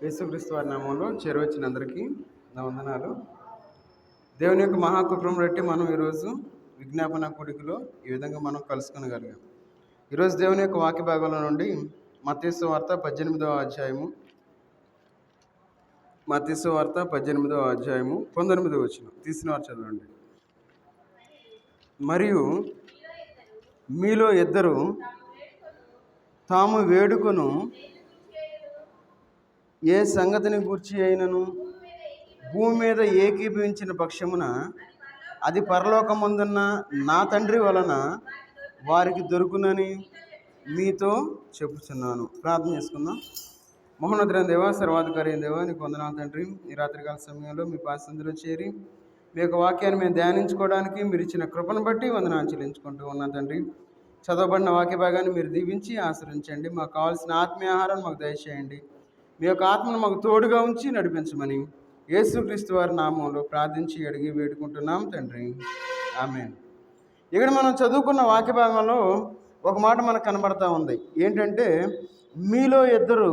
యేసుక్రీస్తు వారి నామంలో చేరువచ్చిన అందరికీ నా వందనాలు. దేవుని యొక్క మహాకృపను బట్టి మనం ఈరోజు విజ్ఞాపన కూడికలో ఈ విధంగా మనం కలుసుకొనగలిగాం. ఈరోజు దేవుని యొక్క వాక్య భాగంలో నుండి మత్తయి సువార్త 18వ అధ్యాయము 19వ వచనం తీసిన వారు చదవండి. మరియు మీలో ఇద్దరు తాము వేడుకొను ఏ సంగతిని గూర్చి అయినను భూమి మీద ఏకీభవించిన పక్షమున అది పరలోకమందున్న నా తండ్రి వలన వారికి దొరుకునని మీతో చెప్పుచున్నాను. ప్రార్థన చేసుకుందాం. మహోన్నతుడైన దేవా, సర్వాధికారి అయిన దేవా, నీకు వందనాలు తండ్రి. ఈ రాత్రికాల సమయంలో మీ పాసందులో చేరి మీ యొక్క వాక్యాన్ని మేము ధ్యానించుకోవడానికి మీరు ఇచ్చిన కృపను బట్టి వందనాలు చెల్లించుకుంటూ ఉన్నాం తండ్రి. చదవబడిన వాక్య భాగాన్ని మీరు దీవించి ఆశ్రయించండి. మాకు కావాల్సిన ఆత్మీయ ఆహారం మాకు దయచేయండి. మీ యొక్క ఆత్మను మాకు తోడుగా ఉంచి నడిపించమని యేసుక్రీస్తు వారి నామంలో ప్రార్థించి అడిగి వేడుకుంటున్నాం తండ్రి. ఆమేన్. ఇక్కడ మనం చదువుకున్న వాక్య భాగంలో ఒక మాట మనకు కనబడతా ఉంది. ఏంటంటే, మీలో ఇద్దరు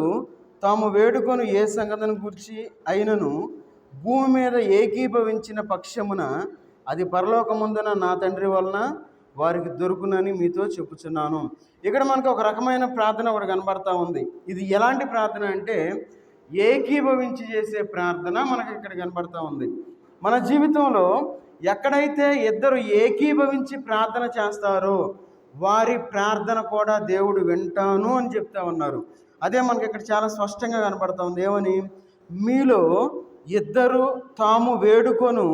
తాము వేడుకొని ఏ సంగతిని గురించి అయినను భూమి మీద ఏకీభవించిన పక్షమున అది పరలోకమందున నా తండ్రి వలన వారికి దొరుకునని మీతో చెప్పుచున్నాను. ఇక్కడ మనకు ఒక రకమైన ప్రార్థన ఒకటి కనబడతా ఉంది. ఇది ఎలాంటి ప్రార్థన అంటే, ఏకీభవించి చేసే ప్రార్థన మనకు ఇక్కడ కనబడతా ఉంది. మన జీవితంలో ఎక్కడైతే ఇద్దరు ఏకీభవించి ప్రార్థన చేస్తారో వారి ప్రార్థన కూడా దేవుడు వింటాను అని చెప్తా ఉన్నారు. అదే మనకి ఇక్కడ చాలా స్పష్టంగా కనబడతా ఉంది. ఏమని? మీలో ఇద్దరు తాము వేడుకొను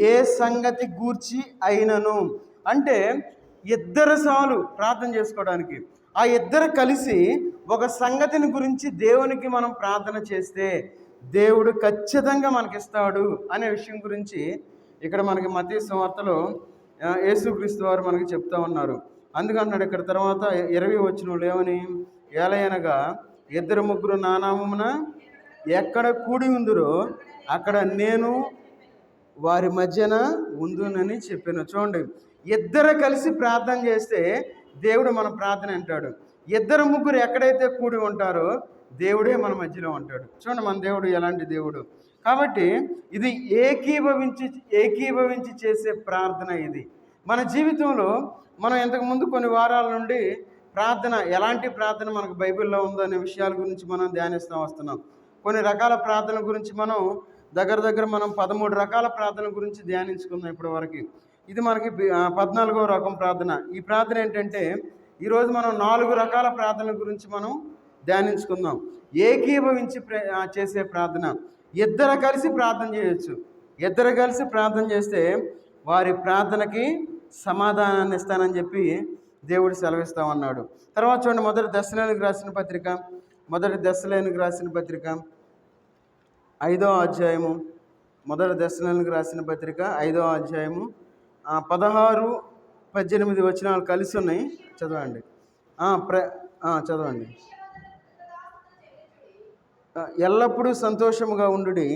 ఏ సంగతి గూర్చి అయినను. అంటే ఇద్దరు చాలు ప్రార్థన చేసుకోవడానికి. ఆ ఇద్దరు కలిసి ఒక సంగతిని గురించి దేవునికి మనం ప్రార్థన చేస్తే దేవుడు ఖచ్చితంగా మనకిస్తాడు అనే విషయం గురించి ఇక్కడ మనకి మత్తయి సువార్తలో యేసుక్రీస్తు వారు మనకి చెప్తా ఉన్నారు. అందుకన్నాడు ఇక్కడ తర్వాత 20వ వచనంలో ఏమని? ఏలయనగా ఇద్దరు ముగ్గురు నా నామమున ఎక్కడ కూడి ఉందురో అక్కడ నేను వారి మధ్యన ఉందునని చెప్పాను. చూడండి, ఇద్దరు కలిసి ప్రార్థన చేస్తే దేవుడు మన ప్రార్థన అంటాడు. ఇద్దరు ముగ్గురు ఎక్కడైతే కూడి ఉంటారో దేవుడే మన మధ్యలో ఉంటాడు. చూడండి, మన దేవుడు ఎలాంటి దేవుడు. కాబట్టి ఇది ఏకీభవించి చేసే ప్రార్థన. ఇది మన జీవితంలో మనం ఇంతకుముందు కొన్ని వారాల నుండి ప్రార్థన, ఎలాంటి ప్రార్థన మనకు బైబిల్లో ఉందో అనే విషయాల గురించి మనం ధ్యానిస్తూ వస్తున్నాం. కొన్ని రకాల ప్రార్థన గురించి మనం దగ్గర మనం 13 రకాల ప్రార్థన గురించి ధ్యానించుకున్నాం ఇప్పటి వరకు. ఇది మనకి 14వ రకం ప్రార్థన. ఈ ప్రార్థన ఏంటంటే, ఈరోజు మనం 4 రకాల ప్రార్థన గురించి మనం ధ్యానించుకుందాం. ఏకీభవించి చేసే ప్రార్థన. ఇద్దరు కలిసి ప్రార్థన చేయొచ్చు. ఇద్దరు కలిసి ప్రార్థన చేస్తే వారి ప్రార్థనకి సమాధానాన్ని ఇస్తానని చెప్పి దేవుడు సెలవిస్తా ఉన్నాడు. తర్వాత చూడండి, మొదటి దశలోనికి రాసిన పత్రిక 5వ అధ్యాయము. మొదటి దశలోనికి రాసిన పత్రిక 5వ అధ్యాయము 16, 18 వచనాలు కలిసి ఉన్నాయి. చదవండి. చదవండి. ఎల్లప్పుడూ సంతోషముగా ఉండుడి,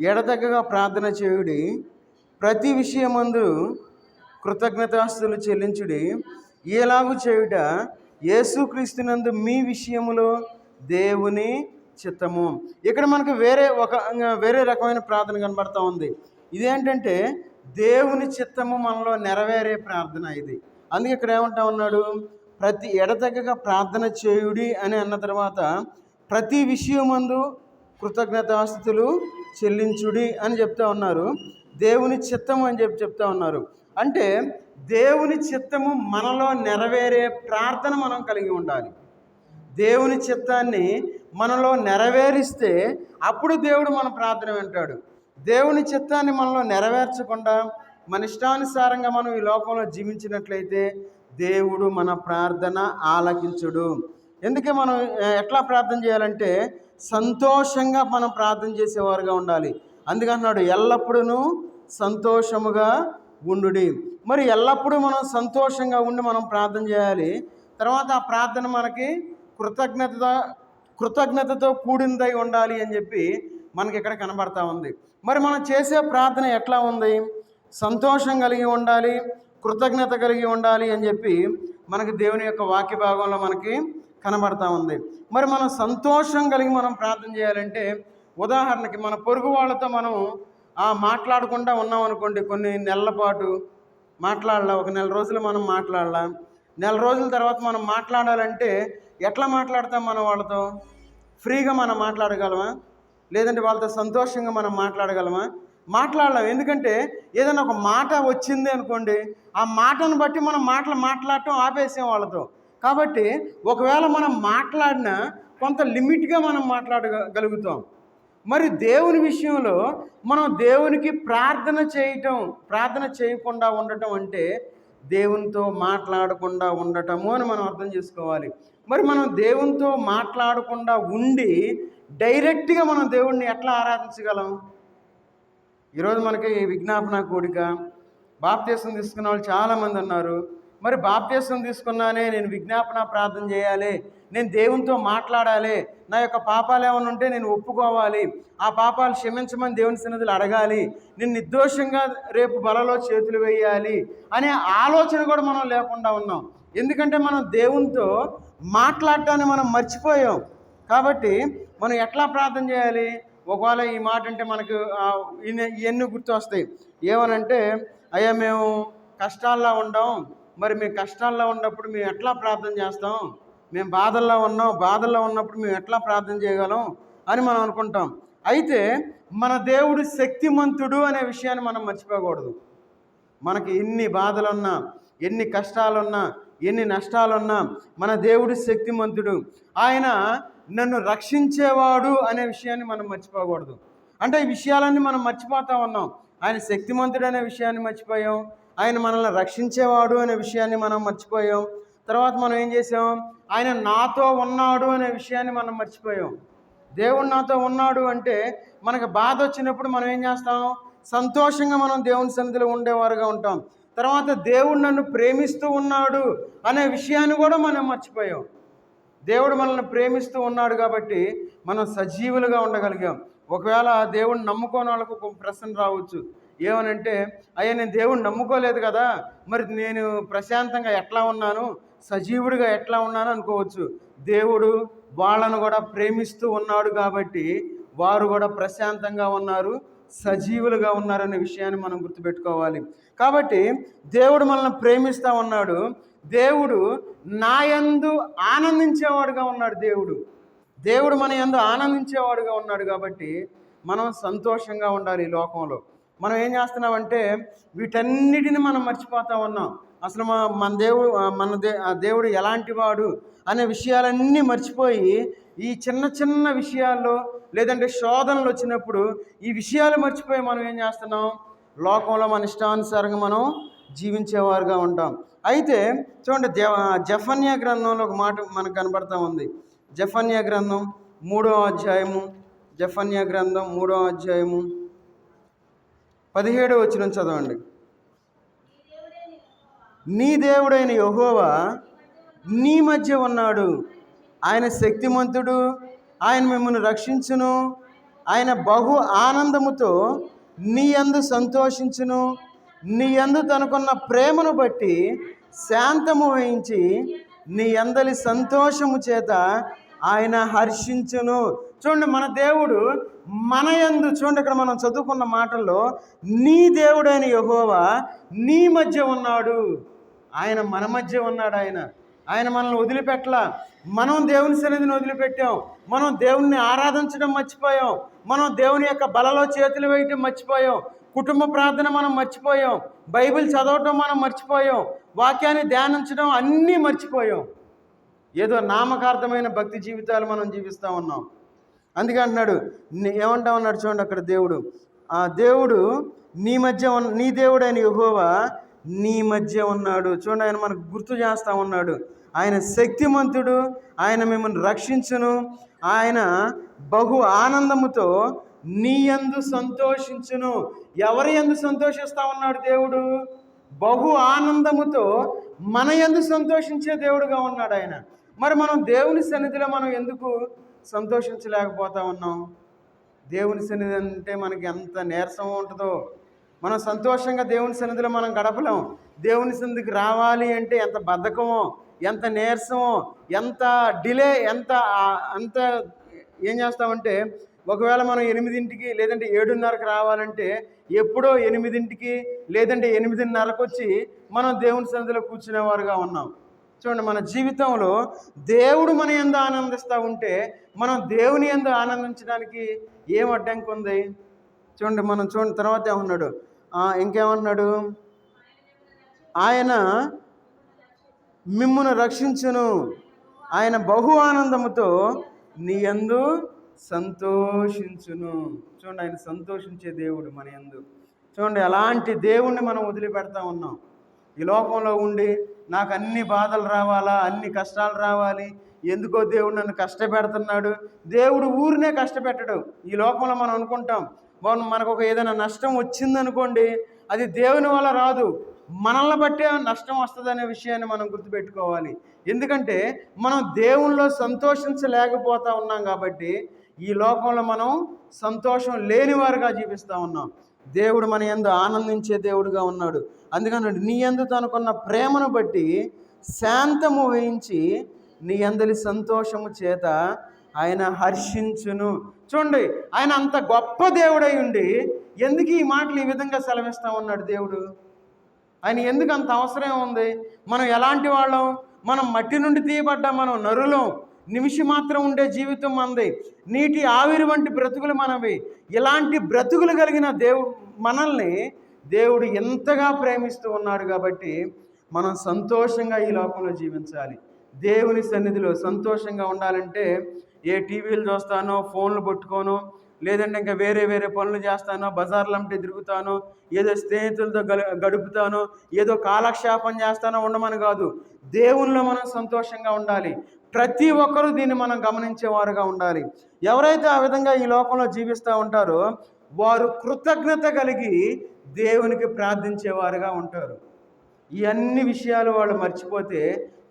ఎడతెగక ప్రార్థన చేయుడి, ప్రతి విషయమందు కృతజ్ఞతాస్తుతులు చెల్లించుడి, ఏలాగు చేయుట యేసుక్రీస్తునందు మీ విషయములో దేవుని చిత్తము. ఇక్కడ మనకు వేరే రకమైన ప్రార్థన కనబడతా ఉంది. ఇదేంటంటే దేవుని చిత్తము మనలో నెరవేరే ప్రార్థన ఇది. అందుకే ఇక్కడ ఏమంటా ఉన్నాడు? ప్రతి ఎడతెగక ప్రార్థన చేయుడి అని అన్న తర్వాత ప్రతి విషయమందు కృతజ్ఞతాస్తుతులు చెల్లించుడి అని చెప్తా ఉన్నారు. దేవుని చిత్తము అని చెప్తా ఉన్నారు. అంటే దేవుని చిత్తము మనలో నెరవేరే ప్రార్థన మనం కలిగి ఉండాలి. దేవుని చిత్తాన్ని మనలో నెరవేరిస్తే అప్పుడు దేవుడు మన ప్రార్థన వింటాడు. దేవుని చిత్తాన్ని మనలో నెరవేర్చకుండా మన ఇష్టానుసారంగా మనం ఈ లోకంలో జీవించినట్లయితే దేవుడు మన ప్రార్థన ఆలకించుడు. ఎందుకే మనం ఎట్లా ప్రార్థన చేయాలంటే సంతోషంగా మనం ప్రార్థన చేసేవారుగా ఉండాలి. అందుకన్నాడు ఎల్లప్పుడూ సంతోషముగా ఉండుడి. మరి ఎల్లప్పుడూ మనం సంతోషంగా ఉండి మనం ప్రార్థన చేయాలి. తర్వాత ఆ ప్రార్థన మనకి కృతజ్ఞతతో కూడిందై ఉండాలి అని చెప్పి మనకి ఇక్కడ కనబడతా ఉంది. మరి మనం చేసే ప్రార్థన ఎట్లా ఉంది? సంతోషం కలిగి ఉండాలి, కృతజ్ఞత కలిగి ఉండాలి అని చెప్పి మనకి దేవుని యొక్క వాక్య భాగంలో మనకి కనబడతా ఉంది. మరి మనం సంతోషం కలిగి మనం ప్రార్థన చేయాలంటే, ఉదాహరణకి మన పొరుగు వాళ్ళతో మనం మాట్లాడకుండా ఉన్నాం అనుకోండి, కొన్ని నెలల పాటు మాట్లాడలా, ఒక నెల రోజులు మనం మాట్లాడలా. నెల రోజుల తర్వాత మనం మాట్లాడాలంటే ఎట్లా మాట్లాడతాం? మనం వాళ్ళతో ఫ్రీగా మనం మాట్లాడగలమా? లేదంటే వాళ్ళతో సంతోషంగా మనం మాట్లాడగలమా? మాట్లాడలేం. ఎందుకంటే ఏదైనా ఒక మాట వచ్చింది అనుకోండి, ఆ మాటను బట్టి మనం మాట్లాడటం ఆపేసాం వాళ్ళతో. కాబట్టి ఒకవేళ మనం మాట్లాడినా కొంత లిమిట్గా మనం మాట్లాడగలుగుతాం. మరి దేవుని విషయంలో మనం దేవునికి ప్రార్థన చేయకుండా ఉండటం అంటే దేవునితో మాట్లాడకుండా ఉండటము అని మనం అర్థం చేసుకోవాలి. మరి మనం దేవునితో మాట్లాడకుండా ఉండి డైరెక్ట్గా మనం దేవుణ్ణి ఎట్లా ఆరాధించగలం? ఈరోజు మనకి విజ్ఞాపన కూడిక, బాప్తీసం తీసుకున్న వాళ్ళు చాలామంది ఉన్నారు. మరి బాప్తీసం తీసుకున్నానే నేను విజ్ఞాపన ప్రార్థన చేయాలి, నేను దేవునితో మాట్లాడాలి, నా యొక్క పాపాలు ఏమైనా ఉంటే నేను ఒప్పుకోవాలి, ఆ పాపాలు క్షమించమని దేవుని సన్నిధిలో అడగాలి, నేను నిర్దోషంగా రేపు బలలో చేతులు వేయాలి అనే ఆలోచన కూడా మనం లేకుండా ఉన్నాం. ఎందుకంటే మనం దేవునితో మాట్లాడటాన్ని మనం మర్చిపోయాం. కాబట్టి మనం ఎట్లా ప్రార్థన చేయాలి? ఒకవేళ ఈ మాట అంటే మనకు ఇవన్నీ గుర్తు వస్తాయి. ఏమనంటే, అయ్యా మేము కష్టాల్లో ఉండం, మరి మేము కష్టాల్లో ఉన్నప్పుడు మేము ఎట్లా ప్రార్థన చేస్తాం? మేము బాధల్లో ఉన్నప్పుడు మేము ఎట్లా ప్రార్థన చేయగలం అని మనం అనుకుంటాం. అయితే మన దేవుడు శక్తిమంతుడు అనే విషయాన్ని మనం మర్చిపోకూడదు. మనకి ఎన్ని బాధలున్నా, ఎన్ని కష్టాలున్నా, ఎన్ని నష్టాలున్నా మన దేవుడు శక్తిమంతుడు. ఆయన నన్ను రక్షించేవాడు అనే విషయాన్ని మనం మర్చిపోకూడదు. అంటే ఈ విషయాలన్నీ మనం మర్చిపోతూ ఉన్నాం. ఆయన శక్తిమంతుడు అనే విషయాన్ని మర్చిపోయాం, ఆయన మనల్ని రక్షించేవాడు అనే విషయాన్ని మనం మర్చిపోయాం. తర్వాత మనం ఏం చేసాం? ఆయన నాతో ఉన్నాడు అనే విషయాన్ని మనం మర్చిపోయాం. దేవుడు నాతో ఉన్నాడు అంటే మనకు బాధ వచ్చినప్పుడు మనం ఏం చేస్తాం? సంతోషంగా మనం దేవుని సన్నిధిలో ఉండేవారుగా ఉంటాం. తర్వాత దేవుడు నన్ను ప్రేమిస్తూ ఉన్నాడు అనే విషయాన్ని కూడా మనం మర్చిపోయాం. దేవుడు మనల్ని ప్రేమిస్తూ ఉన్నాడు కాబట్టి మనం సజీవులుగా ఉండగలిగాం. ఒకవేళ దేవుడిని నమ్ముకోని వాళ్ళకు ఒక ప్రశ్న రావచ్చు. ఏమనంటే, అయ్యా నేను దేవుడిని నమ్ముకోలేదు కదా, మరి నేను ప్రశాంతంగా ఎట్లా ఉన్నాను, సజీవుడిగా ఎట్లా ఉన్నాను అనుకోవచ్చు. దేవుడు వాళ్ళను కూడా ప్రేమిస్తూ ఉన్నాడు కాబట్టి వారు కూడా ప్రశాంతంగా ఉన్నారు, సజీవులుగా ఉన్నారనే విషయాన్ని మనం గుర్తుపెట్టుకోవాలి. కాబట్టి దేవుడు మనల్ని ప్రేమిస్తూ ఉన్నాడు. దేవుడు నా యందు ఆనందించేవాడుగా ఉన్నాడు. దేవుడు మన యందు ఆనందించేవాడుగా ఉన్నాడు కాబట్టి మనం సంతోషంగా ఉండాలి. ఈ లోకంలో మనం ఏం చేస్తున్నామంటే వీటన్నిటిని మనం మర్చిపోతూ ఉన్నాం. అసలు దేవుడు ఎలాంటి వాడు అనే విషయాలన్నీ మర్చిపోయి ఈ చిన్న చిన్న విషయాల్లో, లేదంటే శోధనలు వచ్చినప్పుడు ఈ విషయాలు మర్చిపోయి మనం ఏం చేస్తున్నాం? లోకంలో మన ఇష్టానుసారంగా మనం జీవించేవారుగా ఉంటాం. అయితే చూడండి, జెఫన్యా గ్రంథంలో ఒక మాట మనకు కనబడతా ఉంది. జెఫన్యా గ్రంథం 3వ అధ్యాయము, జెఫన్యా గ్రంథం 3వ అధ్యాయము 17వ వచనం చదవండి. నీ దేవుడైన యెహోవా నీ మధ్య ఉన్నాడు, ఆయన శక్తిమంతుడు, ఆయన మిమ్మల్ని రక్షించును, ఆయన బహు ఆనందముతో నీ యందు సంతోషించును, నీ యందు తనకున్న ప్రేమను బట్టి శాంతము వహించి నీ యందలి సంతోషము చేత ఆయన హర్షించును. చూడండి, మన దేవుడు మన యందు, చూడండి ఇక్కడ మనం చదువుకున్న మాటల్లో నీ దేవుడైన యెహోవా నీ మధ్య ఉన్నాడు. ఆయన మన మధ్య ఉన్నాడు. ఆయన మనల్ని వదిలిపెట్టలా. మనం దేవుని సన్నిధిని వదిలిపెట్టాం. మనం దేవుణ్ణి ఆరాధించడం మర్చిపోయాం. మనం దేవుని యొక్క బలలో చేతులు వేయటం మర్చిపోయాం. కుటుంబ ప్రార్థన మనం మర్చిపోయాం. బైబిల్ చదవటం మనం మర్చిపోయాం. వాక్యాన్ని ధ్యానించడం అన్నీ మర్చిపోయాం. ఏదో నామకార్థమైన భక్తి జీవితాలు మనం జీవిస్తూ ఉన్నాం. అందుకే అంటున్నాడు, ఏమంటా ఉన్నాడు చూడండి అక్కడ దేవుడు, ఆ దేవుడు నీ దేవుడైన యెహోవా నీ మధ్య ఉన్నాడు. చూడండి, ఆయన మనకు గుర్తు చేస్తూ ఉన్నాడు. ఆయన శక్తిమంతుడు, ఆయన మిమ్మల్ని రక్షించును, ఆయన బహు ఆనందముతో నీ యందు సంతోషించును. ఎవరి యందు సంతోషిస్తూ ఉన్నాడు దేవుడు? బహు ఆనందముతో మన యందు సంతోషించే దేవుడుగా ఉన్నాడు ఆయన. మరి మనం దేవుని సన్నిధిలో మనం ఎందుకు సంతోషించలేకపోతా ఉన్నాం? దేవుని సన్నిధి అంటే మనకి ఎంత నీరసం ఉంటుందో. మనం సంతోషంగా దేవుని సన్నిధిలో మనం గడపలేం. దేవుని సన్నిధికి రావాలి అంటే ఎంత బద్ధకమో, ఎంత నీరసమో, ఎంత డిలే, అంత ఏం చేస్తామంటే ఒకవేళ మనం 8ంటికి లేదంటే 7:30కి రావాలంటే ఎప్పుడో 8ంటికి లేదంటే 8:30కి వచ్చి మనం దేవుని సన్నిధిలో కూర్చునేవారుగా ఉన్నాం. చూడండి, మన జీవితంలో దేవుడు మన యందు ఆనందిస్తూ ఉంటే మనం దేవుని యందు ఆనందించడానికి ఏం అడ్డంకి ఉంది? చూడండి తర్వాత ఏమన్నాడు, ఇంకేమన్నాడు, ఆయన మిమ్మును రక్షించును, ఆయన బహు ఆనందముతో నీ యందు సంతోషించును. చూడండి, ఆయన సంతోషించే దేవుడు మన యందు. చూడండి, అలాంటి దేవుణ్ణి మనం వదిలిపెడతా ఉన్నాం. ఈ లోకంలో ఉండి నాకు అన్ని బాధలు రావాలా, అన్ని కష్టాలు రావాలి, ఎందుకో దేవుడు నన్ను కష్టపెడుతున్నాడు. దేవుడు ఊరినే కష్టపెట్టడు. ఈ లోకంలో మనం అనుకుంటాం మనకు ఒక ఏదైనా నష్టం వచ్చిందనుకోండి, అది దేవుని వల్ల రాదు, మనల్ని బట్టే నష్టం వస్తుందనే విషయాన్ని మనం గుర్తుపెట్టుకోవాలి. ఎందుకంటే మనం దేవునిలో సంతోషించలేకపోతా ఉన్నాం కాబట్టి ఈ లోకంలో మనం సంతోషం లేనివారుగా జీవిస్తూ ఉన్నాం. దేవుడు మన యందు ఆనందించే దేవుడుగా ఉన్నాడు. అందుకని నీ యందు తనకున్న ప్రేమను బట్టి శాంతము వహించి నీ యందలి సంతోషము చేత ఆయన హర్షించును. చూడండి, ఆయన అంత గొప్ప దేవుడై ఉండి ఎందుకు ఈ మాటలు ఈ విధంగా సెలవిస్తూ ఉన్నాడు దేవుడు? ఆయన ఎందుకు అంత అవసరం ఉంది? మనం ఎలాంటి వాళ్ళం? మనం మట్టి నుండి తీయబడ్డ మనం నరులం. నిమిషం మాత్రం ఉండే జీవితం మనది. నీటి ఆవిరి వంటి బ్రతుకులు మనవి. ఇలాంటి బ్రతుకులు కలిగిన మనల్ని దేవుడు ఎంతగా ప్రేమిస్తూ ఉన్నాడు కాబట్టి మనం సంతోషంగా ఈ లోకంలో జీవించాలి. దేవుని సన్నిధిలో సంతోషంగా ఉండాలంటే ఏ టీవీలు చూస్తానో, ఫోన్లు పట్టుకోనో, లేదంటే ఇంకా వేరే పనులు చేస్తానో, బజార్లంటే తిరుగుతానో, ఏదో స్నేహితులతో గడుపుతానో, ఏదో కాలక్షేపం చేస్తానో ఉండమని కాదు. దేవునిలో మనం సంతోషంగా ఉండాలి. ప్రతి ఒక్కరూ దీన్ని మనం గమనించేవారుగా ఉండాలి. ఎవరైతే ఆ విధంగా ఈ లోకంలో జీవిస్తూ ఉంటారో వారు కృతజ్ఞత కలిగి దేవునికి ప్రార్థించేవారుగా ఉంటారు. ఈ అన్ని విషయాలు వాళ్ళు మర్చిపోతే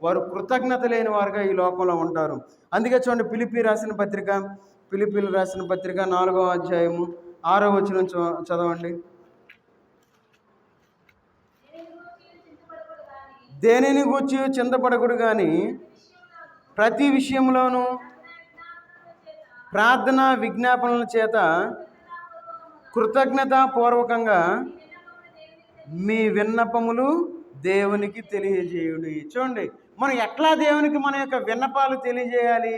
వారు కృతజ్ఞత లేని వారుగా ఈ లోకంలో ఉంటారు. అందుకే చూడండి, ఫిలిప్పీలు రాసిన పత్రిక 4వ అధ్యాయము 6వ వచనం చదవండి. దేనిని గూర్చి చింతపడకుడు కానీ ప్రతి విషయంలోనూ ప్రార్థన విజ్ఞాపనల చేత కృతజ్ఞతాపూర్వకంగా మీ విన్నపములు దేవునికి తెలియజేయుడి. చూడండి, మనం ఎట్లా దేవునికి మన యొక్క విన్నపాలు తెలియజేయాలి?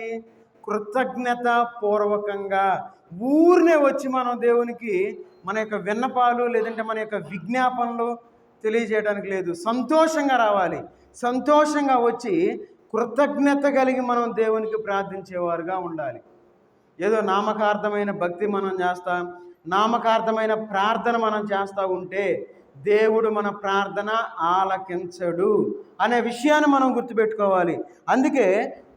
కృతజ్ఞత పూర్వకంగా. ఊరినే వచ్చి మనం దేవునికి మన యొక్క విన్నపాలు లేదంటే మన యొక్క విజ్ఞాపనలు తెలియజేయడానికి లేదు. సంతోషంగా రావాలి. సంతోషంగా వచ్చి కృతజ్ఞత కలిగి మనం దేవునికి ప్రార్థించేవారుగా ఉండాలి. ఏదో నామకార్థమైన భక్తి మనం చేస్తాం, నామకార్థమైన ప్రార్థన మనం చేస్తూ ఉంటే దేవుడు మన ప్రార్థన ఆలకించడు అనే విషయాన్ని మనం గుర్తుపెట్టుకోవాలి. అందుకే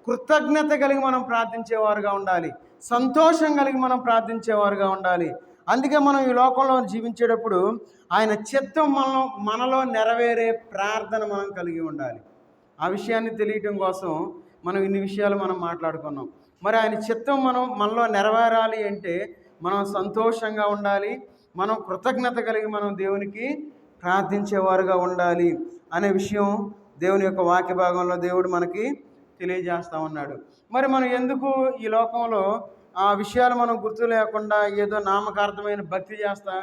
కృతజ్ఞత కలిగి మనం ప్రార్థించేవారుగా ఉండాలి. సంతోషం కలిగి మనం ప్రార్థించేవారుగా ఉండాలి. అందుకే మనం ఈ లోకంలో జీవించేటప్పుడు ఆయన చిత్తం మనలో నెరవేరే ప్రార్థన మనం కలిగి ఉండాలి. ఆ విషయాన్ని తెలియటం కోసం మనం ఇన్ని విషయాలు మనం మాట్లాడుకున్నాం. మరి ఆయన చిత్తం మనలో నెరవేరాలి అంటే మనం సంతోషంగా ఉండాలి, మనం కృతజ్ఞత కలిగి మనం దేవునికి ప్రార్థించేవారుగా ఉండాలి అనే విషయం దేవుని యొక్క వాక్య భాగంలో దేవుడు మనకి తెలియజేస్తూ ఉన్నాడు. మరి మనం ఎందుకు ఈ లోకంలో ఆ విషయాలు మనం గుర్తు లేకుండా ఏదో నామకార్థమైన భక్తి చేస్తా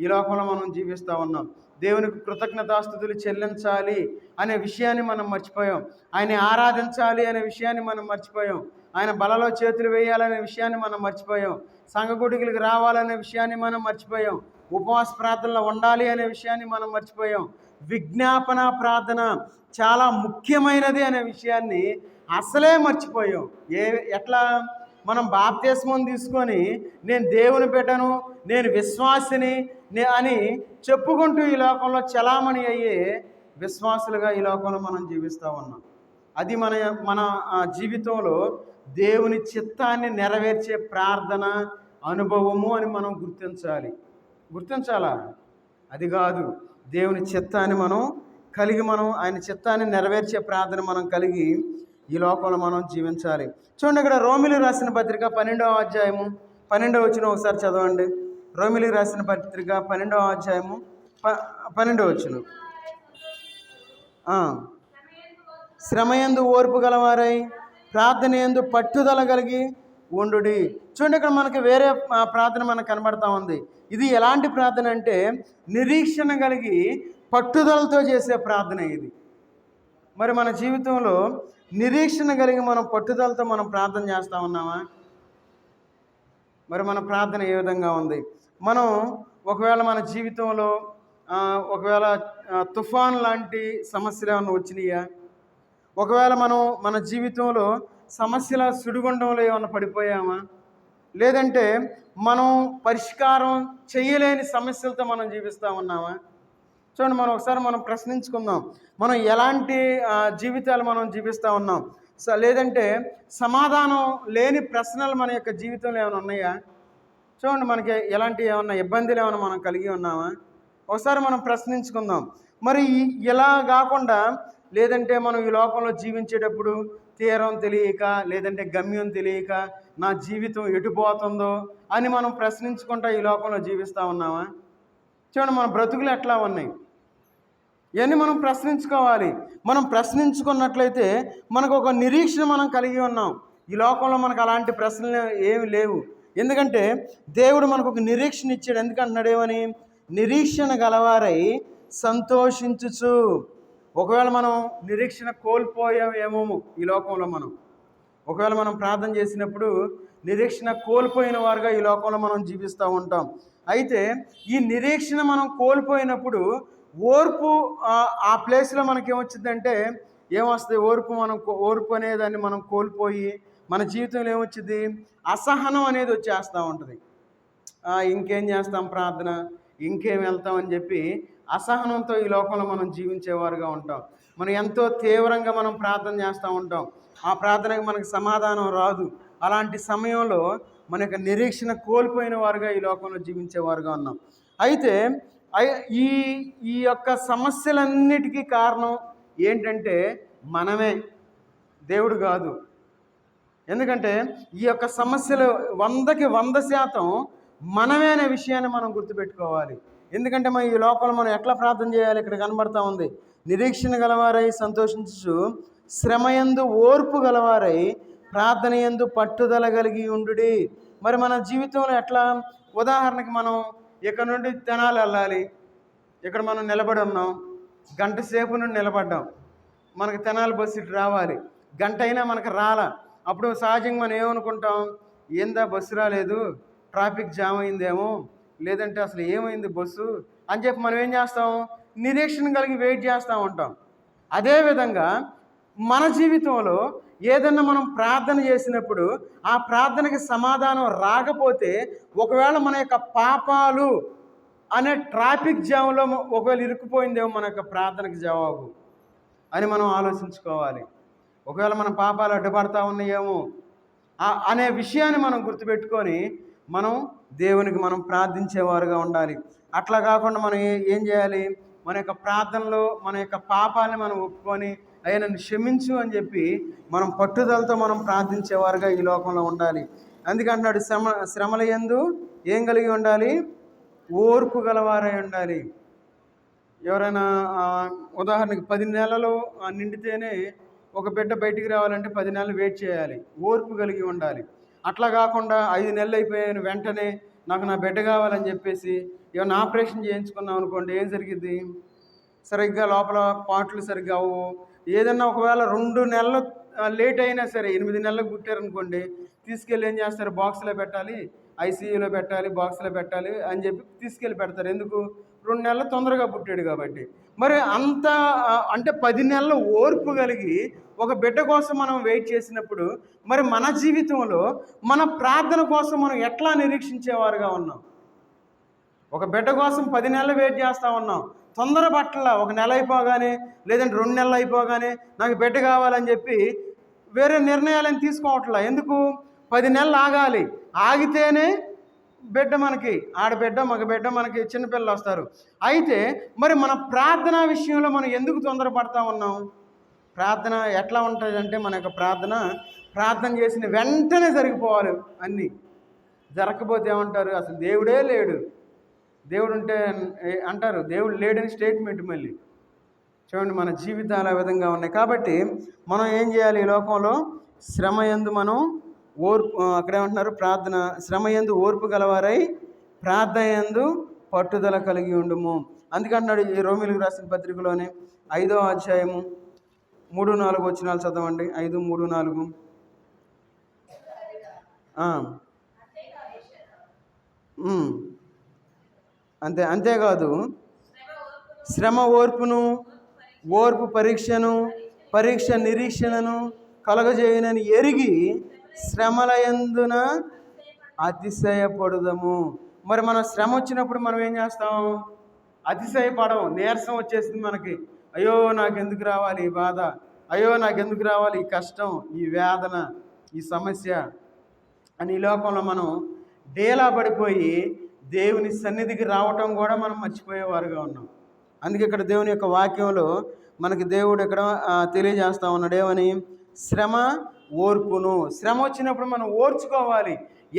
ఈ లోకంలో మనం జీవిస్తూ ఉన్నాం? దేవునికి కృతజ్ఞతాస్తుతులు చెల్లించాలి అనే విషయాన్ని మనం మర్చిపోయాం. ఆయన ఆరాధించాలి అనే విషయాన్ని మనం మర్చిపోయాం. ఆయన బలలో చేతులు వేయాలనే విషయాన్ని మనం మర్చిపోయాం. సంఘగుడికి రావాలనే విషయాన్ని మనం మర్చిపోయాం. ఉపవాస ప్రార్థనలో ఉండాలి అనే విషయాన్ని మనం మర్చిపోయాం. విజ్ఞాపన ప్రార్థన చాలా ముఖ్యమైనది అనే విషయాన్ని అసలే మర్చిపోయాం. ఎట్లా? మనం బాప్తిస్మం తీసుకొని నేను దేవుని బిడ్డను, నేను విశ్వాసిని అని చెప్పుకుంటూ ఈ లోకంలో చలామణి అయ్యే విశ్వాసులుగా ఈ లోకంలో మనం జీవిస్తూ ఉన్నాం. అది మన జీవితంలో దేవుని చిత్తాన్ని నెరవేర్చే ప్రార్థన అనుభవము అని మనం గుర్తించాలా? అది కాదు. దేవుని చిత్తాన్ని మనం కలిగి ఆయన చిత్తాన్ని నెరవేర్చే ప్రార్థన మనం కలిగి ఈ లోకంలో మనం జీవించాలి. చూడండి, ఇక్కడ రోమిలికి రాసిన పత్రిక 12వ అధ్యాయము 12వ వచనం ఒకసారి చదవండి. రోమిలికి రాసిన పత్రిక 12వ అధ్యాయము 12వ వచనం. శ్రమయందు ఓర్పు గలవారై ప్రార్థన యందు పట్టుదల కలిగి ఉండుడి. చూడండి, ఇక్కడ మనకి వేరే ప్రార్థన మనకు కనబడతా ఉంది. ఇది ఎలాంటి ప్రార్థన అంటే నిరీక్షణ కలిగి పట్టుదలతో చేసే ప్రార్థన ఇది. మరి మన జీవితంలో నిరీక్షణ కలిగి మనం పట్టుదలతో మనం ప్రార్థన చేస్తూ ఉన్నామా? మరి మన ప్రార్థన ఏ విధంగా ఉంది? మనం ఒకవేళ మన జీవితంలో ఒకవేళ తుఫాన్ లాంటి సమస్యలు ఏమైనా వచ్చినాయా? ఒకవేళ మనం మన జీవితంలో సమస్యల సుడిగుండంలో ఏమైనా పడిపోయామా? లేదంటే మనం పరిష్కారం చేయలేని సమస్యలతో మనం జీవిస్తూ ఉన్నామా? చూడండి, మనం ఒకసారి మనం ప్రశ్నించుకుందాం. మనం ఎలాంటి జీవితాలు మనం జీవిస్తూ ఉన్నాం? లేదంటే సమాధానం లేని ప్రశ్నలు మన యొక్క జీవితంలో ఏమైనా ఉన్నాయా? చూడండి, మనకి ఎలాంటి ఏమన్నా ఇబ్బందులు ఏమైనా మనం కలిగి ఉన్నామా? ఒకసారి మనం ప్రశ్నించుకుందాం. మరి ఇలా కాకుండా లేదంటే మనం ఈ లోకంలో జీవించేటప్పుడు తీరం తెలియక, లేదంటే గమ్యం తెలియక నా జీవితం ఎటుపోతుందో అని మనం ప్రశ్నించుకుంటా ఈ లోకంలో జీవిస్తూ ఉన్నామా? చూడండి, మన బ్రతుకులు ఎట్లా ఉన్నాయి, ఇవన్నీ మనం ప్రశ్నించుకోవాలి. మనం ప్రశ్నించుకున్నట్లయితే మనకు ఒక నిరీక్షణ మనం కలిగి ఉన్నాం. ఈ లోకంలో మనకు అలాంటి ప్రశ్నలు ఏమి లేవు. ఎందుకంటే దేవుడు మనకు ఒక నిరీక్షణ ఇచ్చాడు. ఎందుకంటున్నాడు ఏమని? నిరీక్షణ గలవారై సంతోషించుచు. ఒకవేళ మనం నిరీక్షణ కోల్పోయామేమో ఈ లోకంలో ఒకవేళ మనం ప్రార్థన చేసినప్పుడు నిరీక్షణ కోల్పోయిన వారుగా ఈ లోకంలో మనం జీవిస్తూ ఉంటాం. అయితే ఈ నిరీక్షణ మనం కోల్పోయినప్పుడు ఓర్పు ఆ ప్లేస్లో మనకేమొచ్చిందంటే ఏమొస్తుంది? ఓర్పు అనేదాన్ని మనం కోల్పోయి మన జీవితంలో ఏమొచ్చింది? అసహనం అనేది వచ్చేస్తూ ఉంటుంది. ఇంకేం చేస్తాం ప్రార్థన, ఇంకేం వెళ్తామని చెప్పి అసహనంతో ఈ లోకంలో మనం జీవించేవారుగా ఉంటాం. మనం ఎంతో తీవ్రంగా మనం ప్రార్థన చేస్తూ ఉంటాం. ఆ ప్రార్థనకి మనకు సమాధానం రాదు. అలాంటి సమయంలో మన యొక్క నిరీక్షణ కోల్పోయిన వారుగా ఈ లోకంలో జీవించేవారుగా ఉన్నాం. అయితే ఈ యొక్క సమస్యలన్నిటికీ కారణం ఏంటంటే మనమే, దేవుడు కాదు. ఎందుకంటే ఈ యొక్క సమస్యలు 100కి 100% మనమే అనే విషయాన్ని మనం గుర్తుపెట్టుకోవాలి. ఎందుకంటే మనం ఈ లోపల మనం ఎట్లా ప్రార్థన చేయాలి? ఇక్కడ కనబడతా ఉంది, నిరీక్షణ గలవారై సంతోషించు, శ్రమయందు ఓర్పు గలవారై ప్రార్థన యందు పట్టుదల కలిగి ఉండుడి. మరి మన జీవితంలో ఎట్లా? ఉదాహరణకి మనం ఇక్కడ నుండి తెనాలి వెళ్ళాలి. ఇక్కడ మనం నిలబడి ఉన్నాం, గంట సేపు నుండి నిలబడ్డాం. మనకు తెనాలి బస్సు ఇటు రావాలి, గంట అయినా మనకు రాలా. అప్పుడు సహజంగా మనం ఏమనుకుంటాం? ఏందా బస్సు రాలేదు, ట్రాఫిక్ జామ్ అయిందేమో, లేదంటే అసలు ఏమైంది బస్సు అని చెప్పి మనం ఏం చేస్తాం? నిరీక్షణ కలిగి వెయిట్ చేస్తూ ఉంటాం. అదేవిధంగా మన జీవితంలో ఏదన్నా మనం ప్రార్థన చేసినప్పుడు ఆ ప్రార్థనకి సమాధానం రాకపోతే, ఒకవేళ మన యొక్క పాపాలు అనే ట్రాఫిక్ జామ్లో ఒకవేళ ఇరుక్కుపోయిందేమో మన యొక్క ప్రార్థనకి జవాబు అని మనం ఆలోచించుకోవాలి. ఒకవేళ మన పాపాలు అడ్డుపడతా ఉన్నాయేమో అనే విషయాన్ని మనం గుర్తుపెట్టుకొని మనం దేవునికి మనం ప్రార్థించేవారుగా ఉండాలి. అట్లా కాకుండా మనం ఏం చేయాలి? మన యొక్క ప్రార్థనలో మన యొక్క పాపాలని మనం ఒప్పుకొని అయ్యా నన్ను క్షమించు అని చెప్పి మనం పట్టుదలతో మనం ప్రార్థించేవారుగా ఈ లోకంలో ఉండాలి. అందుకంటున్నాడు శ్రమల యందు ఏం కలిగి ఉండాలి? ఓర్పు గలవారై ఉండాలి. ఎవరైనా ఉదాహరణకి 10 నెలలు నిండితేనే ఒక బిడ్డ బయటికి రావాలంటే 10 నెలలు వెయిట్ చేయాలి, ఓర్పు కలిగి ఉండాలి. అట్లా కాకుండా 5 నెలలు అయిపోయాను వెంటనే నాకు నా బిడ్డ కావాలని చెప్పేసి ఏమైనా ఆపరేషన్ చేయించుకున్నాం అనుకోండి, ఏం జరిగింది? సరిగ్గా లోపల పాటలు సరిగ్గా అవ్వవు. ఏదన్నా ఒకవేళ 2 నెలలు లేట్ అయినా సరే, 8 నెలలకు పుట్టారనుకోండి, తీసుకెళ్ళి ఏం చేస్తారు? బాక్స్లో పెట్టాలి, ఐసీయూలో పెట్టాలి, బాక్స్లో పెట్టాలి అని చెప్పి తీసుకెళ్ళి పెడతారు. ఎందుకు? 2 నెలలు తొందరగా పుట్టాడు కాబట్టి. మరి అంత అంటే 10 నెలల ఓర్పు కలిగి ఒక బిడ్డ కోసం మనం వెయిట్ చేసినప్పుడు మరి మన జీవితంలో మన ప్రార్థన కోసం మనం ఎట్లా నిరీక్షించేవారుగా ఉన్నాం? ఒక బిడ్డ కోసం 10 నెలలు వెయిట్ చేస్తూ ఉన్నాం, తొందర పట్ల 1 నెల అయిపోగానే లేదంటే 2 నెలలు అయిపోగానే నాకు బిడ్డ కావాలని చెప్పి వేరే నిర్ణయాలను తీసుకోవట్లా. ఎందుకు? 10 నెలలు ఆగాలి, ఆగితేనే బిడ్డ మనకి ఆడబిడ్డ మగబిడ్డ మనకి చిన్నపిల్లలు వస్తారు. అయితే మరి మన ప్రార్థన విషయంలో మనం ఎందుకు తొందరపడతా ఉన్నాం? ప్రార్థన ఎట్లా ఉంటుందంటే మన యొక్క ప్రార్థన చేసిన వెంటనే జరిగిపోవాలి. అన్నీ జరగకపోతే ఏమంటారు? అసలు దేవుడే లేడు, దేవుడు ఉంటే అంటారు దేవుడు లేడని స్టేట్మెంట్. మళ్ళీ చూడండి, మన జీవితాలు ఆ విధంగా ఉన్నాయి. కాబట్టి మనం ఏం చేయాలి? ఈ లోకంలో శ్రమ యందు మనం అక్కడ ఏమంటున్నారు? ప్రార్థన, శ్రమ యందు ఓర్పు గలవారై ప్రార్థన యందు పట్టుదల కలిగి ఉండుము. అందుకంటున్నాడు ఈ రోమీయులకు రాసిన పత్రికలోనే 5వ అధ్యాయము 3-4 వచనాలు చదవండి. 5:3-4. అంతేకాదు శ్రమ ఓర్పును, ఓర్పు పరీక్షను, పరీక్ష నిరీక్షణను కలగజేయునని ఎరిగి శ్రమల యందున అతిశయపడుదము. మరి మనం శ్రమ వచ్చినప్పుడు మనం ఏం చేస్తాం? అతిశయపడము. నీరసం వచ్చేసింది మనకి. అయ్యో నాకెందుకు రావాలి ఈ బాధ, అయ్యో నాకెందుకు రావాలి ఈ కష్టం, ఈ వేదన, ఈ సమస్య అని ఈ లోకంలో మనం డేలా పడిపోయి దేవుని సన్నిధికి రావటం కూడా మనం మర్చిపోయేవారుగా ఉన్నాం. అందుకే ఇక్కడ దేవుని యొక్క వాక్యంలో మనకి దేవుడు ఇక్కడ తెలియజేస్తా ఉన్నాడు. ఏమని? శ్రమ ఓర్పును. శ్రమ వచ్చినప్పుడు మనం ఓర్చుకోవాలి.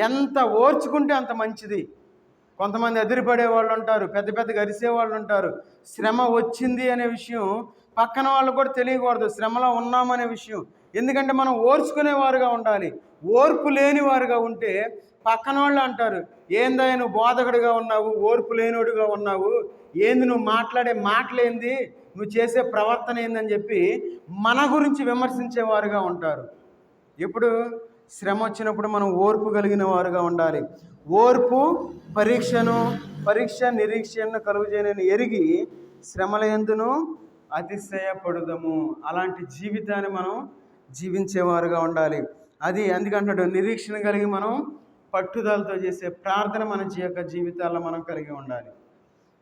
ఎంత ఓర్చుకుంటే అంత మంచిది. కొంతమంది ఎదిరిపడే వాళ్ళు ఉంటారు, పెద్ద పెద్దగా అరిసే వాళ్ళు ఉంటారు. శ్రమ వచ్చింది అనే విషయం పక్కన వాళ్ళు కూడా తెలియకూడదు, శ్రమలో ఉన్నామనే విషయం. ఎందుకంటే మనం ఓర్చుకునేవారుగా ఉండాలి. ఓర్పు లేని వారుగా ఉంటే పక్కన వాళ్ళు అంటారు, ఏందయ్య నువ్వు బోధకుడిగా ఉన్నావు, ఓర్పు లేనివాడుగా ఉన్నావు, ఏంది నువ్వు మాట్లాడే మాటలేంది, నువ్వు చేసే ప్రవర్తన ఏందని చెప్పి మన గురించి విమర్శించేవారుగా ఉంటారు. ఇప్పుడు శ్రమ వచ్చినప్పుడు మనం ఓర్పు కలిగిన వారుగా ఉండాలి. ఓర్పు పరీక్ష నిరీక్షణను కలుగజేయనని ఎరిగి శ్రమల యందును అతిశయపడుదము. అలాంటి జీవితాన్ని మనం జీవించేవారుగా ఉండాలి. అందుకంటాడు నిరీక్షణ కలిగి మనం పట్టుదలతో చేసే ప్రార్థన మన యొక్క జీవితాల్లో మనం కలిగి ఉండాలి.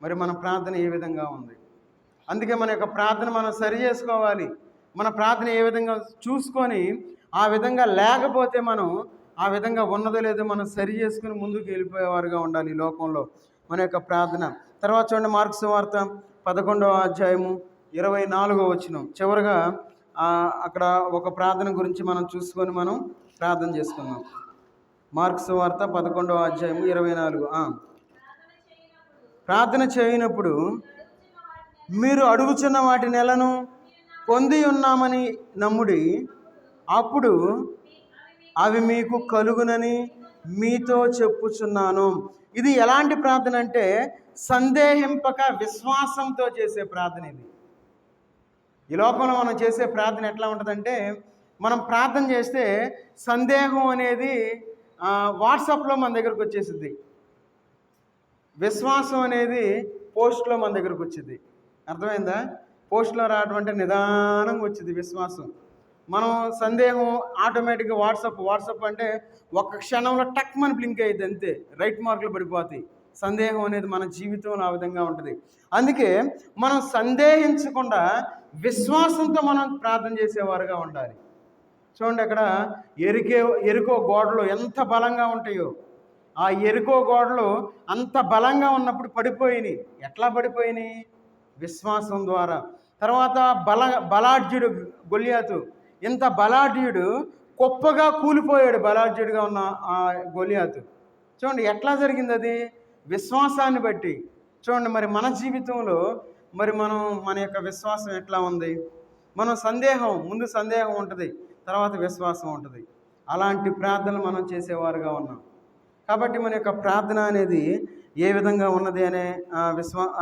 మరి మన ప్రార్థన ఏ విధంగా ఉంది? అందుకే మన యొక్క ప్రార్థన మనం సరి చేసుకోవాలి. మన ప్రార్థన ఏ విధంగా చూసుకొని ఆ విధంగా లేకపోతే మనం ఆ విధంగా ఉన్నదో లేదో మనం సరి చేసుకుని ముందుకు వెళ్ళిపోయేవారుగా ఉండాలి ఈ లోకంలో మన యొక్క ప్రార్థన. తర్వాత చూడండి, మార్కు సువార్త 11వ అధ్యాయము 24వ వచనం. చివరిగా అక్కడ ఒక ప్రార్థన గురించి మనం చూసుకొని మనం ప్రార్థన చేసుకుందాం. మార్కు సువార్త 11వ అధ్యాయము 24. ప్రార్థన చేయనప్పుడు మీరు అడుగుచున్న వాటి నెలను పొంది ఉన్నామని నమ్ముడి, అప్పుడు అవి మీకు కలుగునని మీతో చెప్పుచున్నాను. ఇది ఎలాంటి ప్రార్థన అంటే సందేహింపక విశ్వాసంతో చేసే ప్రార్థన. ఇది ఈ లోకంలో మనం చేసే ప్రార్థన ఎట్లా ఉంటుందంటే, మనం ప్రార్థన చేస్తే సందేహం అనేది వాట్సాప్లో మన దగ్గరకు వచ్చేసింది, విశ్వాసం అనేది పోస్ట్లో మన దగ్గరకు వచ్చింది. అర్థమైందా? పోస్ట్లో రావడం అంటే నిదానంగా వచ్చింది విశ్వాసం. మనం సందేహం ఆటోమేటిక్గా వాట్సాప్ అంటే ఒక క్షణంలో టక్ మన బ్లింక్ అయ్యింది, అంతే, రైట్ మార్కులు పడిపోతాయి. సందేహం అనేది మన జీవితంలో ఆ విధంగా ఉంటుంది. అందుకే మనం సందేహించకుండా విశ్వాసంతో మనం ప్రార్థన చేసేవారుగా ఉండాలి. చూడండి, అక్కడ ఎరుకో గోడలు ఎంత బలంగా ఉంటాయో, ఆ ఎరుకో గోడలు అంత బలంగా ఉన్నప్పుడు పడిపోయినాయి. ఎట్లా పడిపోయినాయి? విశ్వాసం ద్వారా. తర్వాత బలాఢ్యుడు గొలియాతు, ఇంత బలాఢ్యుడు గొప్పగా కూలిపోయాడు. బలాఢ్యుడిగా ఉన్న ఆ గొలియాతు చూడండి ఎట్లా జరిగింది? అది విశ్వాసాన్ని బట్టి. చూడండి, మరి మన జీవితంలో మరి మన యొక్క విశ్వాసం ఎట్లా ఉంది? ముందు సందేహం ఉంటుంది, తర్వాత విశ్వాసం ఉంటుంది. అలాంటి ప్రార్థనలు మనం చేసేవారుగా ఉన్నాం. కాబట్టి మన యొక్క ప్రార్థన అనేది ఏ విధంగా ఉన్నది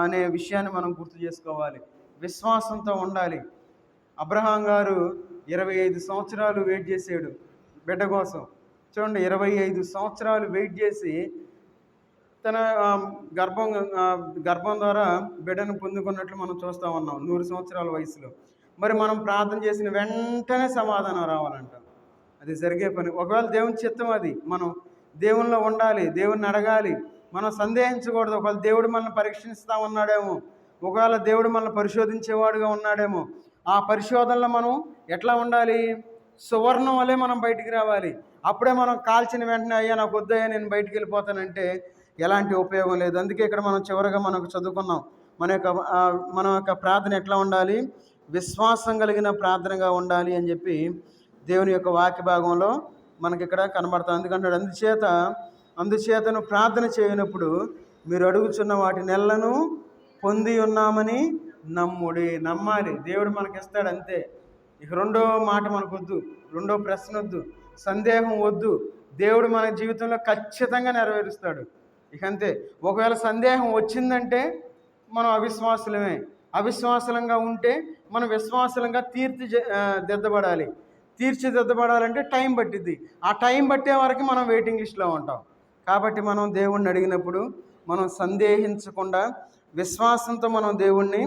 అనే విషయాన్ని మనం గుర్తు చేసుకోవాలి. విశ్వాసంతో ఉండాలి. అబ్రహాం గారు 25 సంవత్సరాలు వెయిట్ చేసాడు బిడ్డ కోసం. చూడండి, 25 సంవత్సరాలు వెయిట్ చేసి తన గర్భం ద్వారా బిడ్డను పొందుకున్నట్లు మనం చూస్తూ ఉన్నాం 100 సంవత్సరాల వయసులో. మరి మనం ప్రార్థన చేసిన వెంటనే సమాధానం రావాలంట. అది జరిగే పని. ఒకవేళ దేవుని చిత్తం అది, మనం దేవునిలో ఉండాలి, దేవుణ్ణి అడగాలి, మనం సందేహించకూడదు. ఒకవేళ దేవుడు మనల్ని పరీక్షిస్తూ ఉన్నాడేమో, ఒకవేళ దేవుడు మనల్ని పరిశోధించేవాడుగా ఉన్నాడేమో. ఆ పరిశోధనలో మనం ఎట్లా ఉండాలి? సువర్ణం వలె మనం బయటికి రావాలి. అప్పుడే మనం కాల్చిన వెంటనే అయ్యా నాకు వద్దయ్యా నేను బయటికి వెళ్ళిపోతానంటే ఎలాంటి ఉపయోగం లేదు. అందుకే ఇక్కడ మనం చివరిగా మనకు చదువుకున్నాం, మన యొక్క ప్రార్థన ఎట్లా ఉండాలి? విశ్వాసం కలిగిన ప్రార్థనగా ఉండాలి అని చెప్పి దేవుని యొక్క వాక్య భాగంలో మనకి ఇక్కడ కనబడతాం. ఎందుకంటే అందుచేతను ప్రార్థన చేయనప్పుడు మీరు అడుగుచున్న వాటి నెలను పొంది ఉన్నామని నమ్మాలి. దేవుడు మనకిస్తాడు అంతే. ఇక రెండో మాట మనకొద్దు, రెండో ప్రశ్న వద్దు, సందేహం వద్దు. దేవుడు మన జీవితంలో ఖచ్చితంగా నెరవేరుస్తాడు. ఇక అంతే. ఒకవేళ సందేహం వచ్చిందంటే మనం అవిశ్వాసులమే. అవిశ్వాసులంగా ఉంటే మనం విశ్వాసులంగా తీర్చిదిద్దబడాలి. తీర్చిదిద్దబడాలంటే టైం పట్టిద్ది. ఆ టైం పట్టే వరకు మనం వెయిటింగ్ లిస్ట్లో ఉంటాం. కాబట్టి మనం దేవుణ్ణి అడిగినప్పుడు మనం సందేహించకుండా విశ్వాసంతో మనం దేవుణ్ణి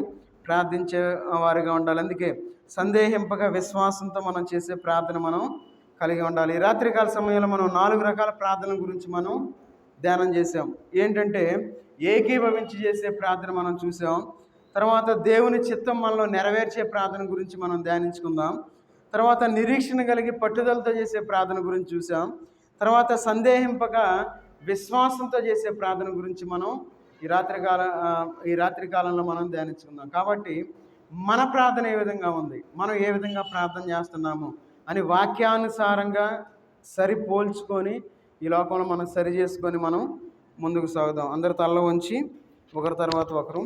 ప్రార్థించే వారిగా ఉండాలి. అందుకే సందేహింపగా విశ్వాసంతో మనం చేసే ప్రార్థన మనం కలిగి ఉండాలి. ఈ రాత్రికాల సమయంలో మనం 4 రకాల ప్రార్థనల గురించి మనం ధ్యానం చేసాం. ఏంటంటే ఏకీభవించి చేసే ప్రార్థన మనం చూసాం. తర్వాత దేవుని చిత్తం మనలో నెరవేర్చే ప్రార్థన గురించి మనం ధ్యానించుకుందాం. తర్వాత నిరీక్షణ కలిగి పట్టుదలతో చేసే ప్రార్థన గురించి చూసాం. తర్వాత సందేహింపక విశ్వాసంతో చేసే ప్రార్థన గురించి మనం ఈ రాత్రికాలంలో మనం ధ్యానించుకుందాం. కాబట్టి మన ప్రార్థన ఏ విధంగా ఉంది, మనం ఏ విధంగా ప్రార్థన చేస్తున్నాము అని వాక్యానుసారంగా సరిపోల్చుకొని ఈ లోకంలో మనం సరి చేసుకొని మనం ముందుకు సాగుదాం. అందరు తల్ల వంచి ఒకరి తర్వాత ఒకరు